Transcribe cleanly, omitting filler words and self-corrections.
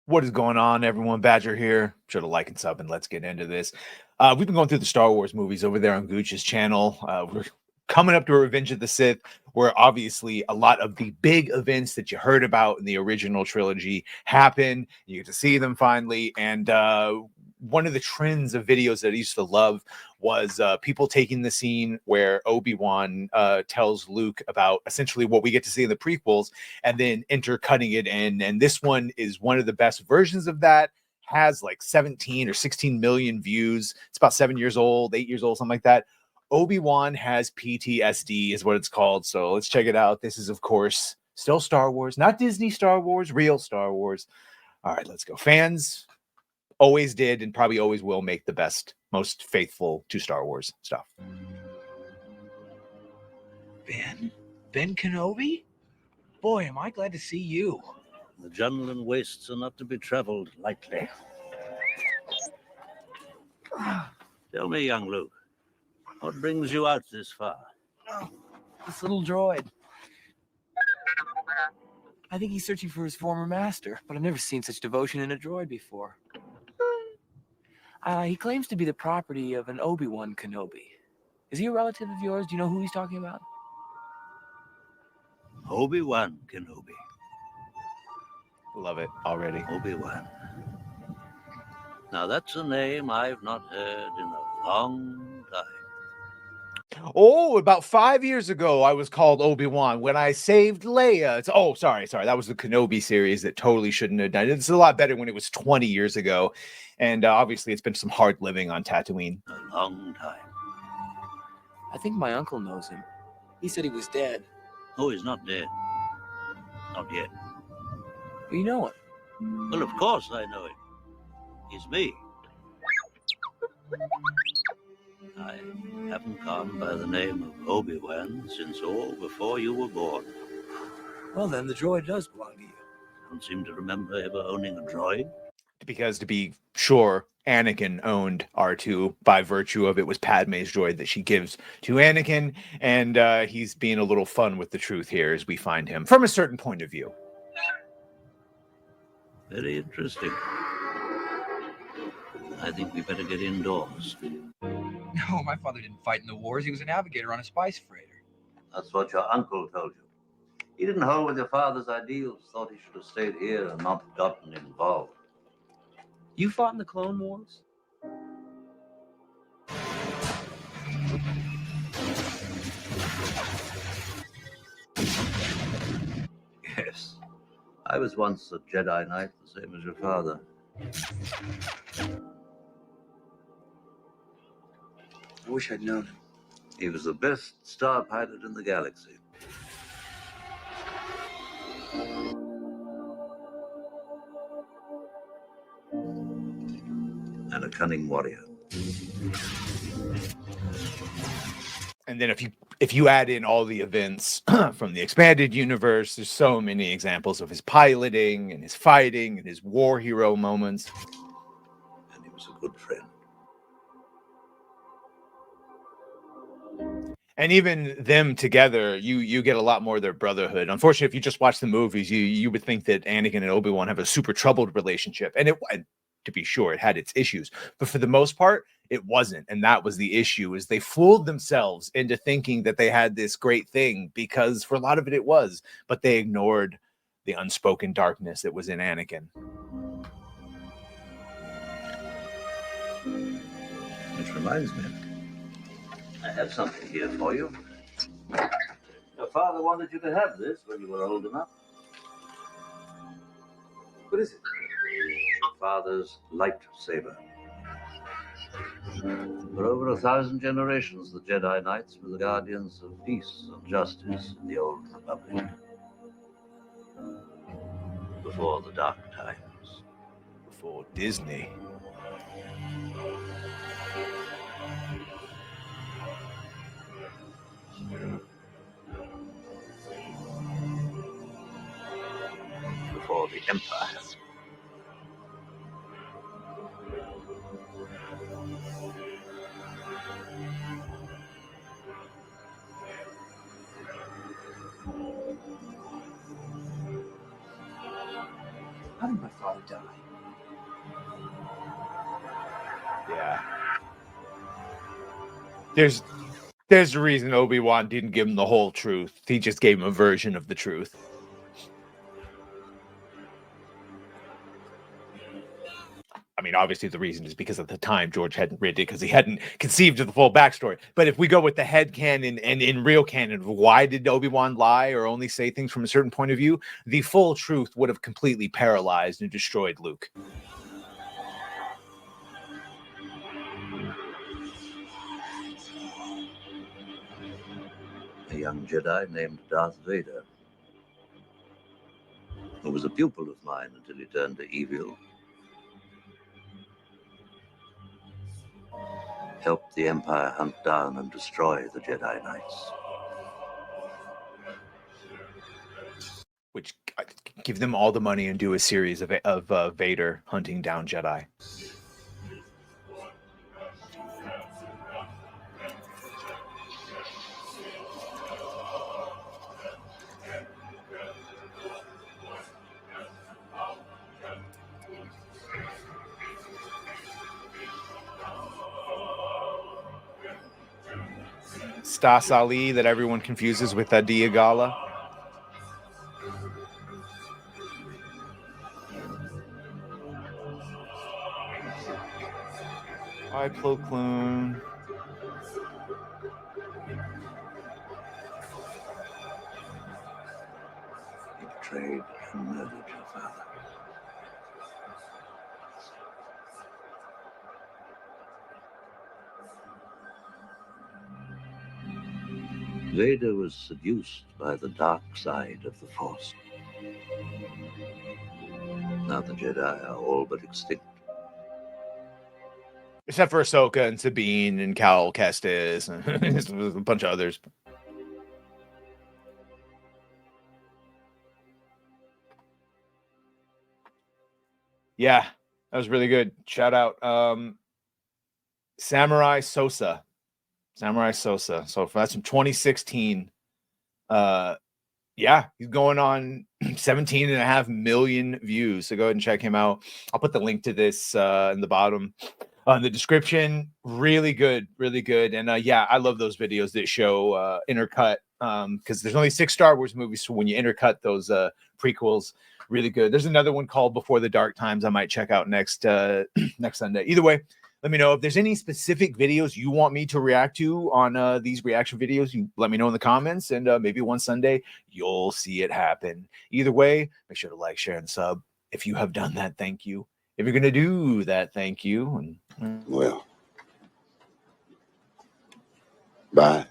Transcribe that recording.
What is going on, everyone? Badger here. Should have like and sub, and let's get into this. We've been going through the Star Wars movies over there on Gooch's channel. We're coming up to Revenge of the Sith, where obviously a lot of the big events that you heard about in the original trilogy happen. You get to see them finally, and one of the trends of videos that I used to love was people taking the scene where Obi Wan tells Luke about essentially what we get to see in the prequels, and then intercutting it in. And this one is one of the best versions of that. Has like 17 or 16 million views. It's about 7 years old, 8 years old, something like that. Obi Wan has PTSD, is what it's called. So let's check it out. This is, of course, still Star Wars, not Disney Star Wars, real Star Wars. All right, let's go. Fans always did and probably always will make the best, most faithful to Star Wars stuff. Ben Kenobi? Boy, am I glad to see you. The Jundland wastes are not to be traveled lightly. Tell me, young Luke, what brings you out this far? Oh, this little droid. I think he's searching for his former master, but I've never seen such devotion in a droid before. He claims to be the property of an Obi Wan Kenobi. Is he a relative of yours? Do you know who he's talking about? Obi Wan Kenobi. Love it already. Obi Wan. Now that's a name I've not heard in a long time. Oh, about 5 years ago, I was called Obi Wan when I saved Leia. Sorry. That was the Kenobi series that totally shouldn't have done it. It's a lot better when it was 20 years ago. And obviously, it's been some hard living on Tatooine. A long time. I think my uncle knows him. He said he was dead. Oh, he's not dead. Not yet. But you know him? Well, of course I know him. He's me. I haven't gone by the name of Obi-Wan since before you were born. Well, then the droid does belong to you. I don't seem to remember ever owning a droid. Because to be sure, Anakin owned R2 by virtue of it was Padme's droid that she gives to Anakin. And he's being a little fun with the truth here as we find him from a certain point of view. Very interesting. I think we better get indoors. No, my father didn't fight in the wars. He was a navigator on a spice freighter. That's what your uncle told you. He didn't hold with your father's ideals, thought he should have stayed here and not gotten involved. You fought in the Clone Wars? Yes. I was once a Jedi Knight, the same as your father. I wish I'd known him. He was the best star pilot in the galaxy. And a cunning warrior. And then if you add in all the events from the expanded universe, there's so many examples of his piloting and his fighting and his war hero moments. And he was a good friend. And even them together, you get a lot more of their brotherhood. Unfortunately, if you just watch the movies, you would think that Anakin and Obi-Wan have a super troubled relationship. And to be sure, it had its issues. But for the most part, it wasn't. And that was the issue, is they fooled themselves into thinking that they had this great thing, because for a lot of it was. But they ignored the unspoken darkness that was in Anakin. Which reminds me, I have something here for you. Your father wanted you to have this when you were old enough. What is it? Your father's lightsaber. For over 1,000 generations, the Jedi Knights were the guardians of peace and justice in the Old Republic. Before the dark times. Before Disney. Before the Empire. How did my father die? Yeah. There's a reason Obi Wan didn't give him the whole truth. He just gave him a version of the truth. I mean, obviously the reason is because at the time George hadn't written it because he hadn't conceived of the full backstory. But if we go with the head canon and in real canon, why did Obi-Wan lie or only say things from a certain point of view? The full truth would have completely paralyzed and destroyed Luke. A young Jedi named Darth Vader, who was a pupil of mine until he turned to evil. Helped the Empire hunt down and destroy the Jedi Knights. Which give them all the money and do a series of Vader hunting down Jedi. Stas Ali that everyone confuses with Diagala. I Plo Koon. He betrayed and murdered your father. Vader was seduced by the dark side of the Force. Now the Jedi are all but extinct. Except for Ahsoka and Sabine and Cal Kestis and a bunch of others. Yeah, that was really good. Shout out Samurai Sosa. Samurai Sosa. So that's from 2016. Yeah, he's going on 17.5 million views. So go ahead and check him out. I'll put the link to this in the bottom in the description. Really good, really good. And yeah, I love those videos that show intercut because there's only 6 Star Wars movies. So when you intercut those prequels, really good. There's another one called Before the Dark Times I might check out next next Sunday. Either way, let me know if there's any specific videos you want me to react to on these reaction videos. You let me know in the comments, and maybe one Sunday you'll see it happen. Either way, make sure to like, share, and sub. If you have done that, thank you. If you're going to do that, thank you. Well, bye.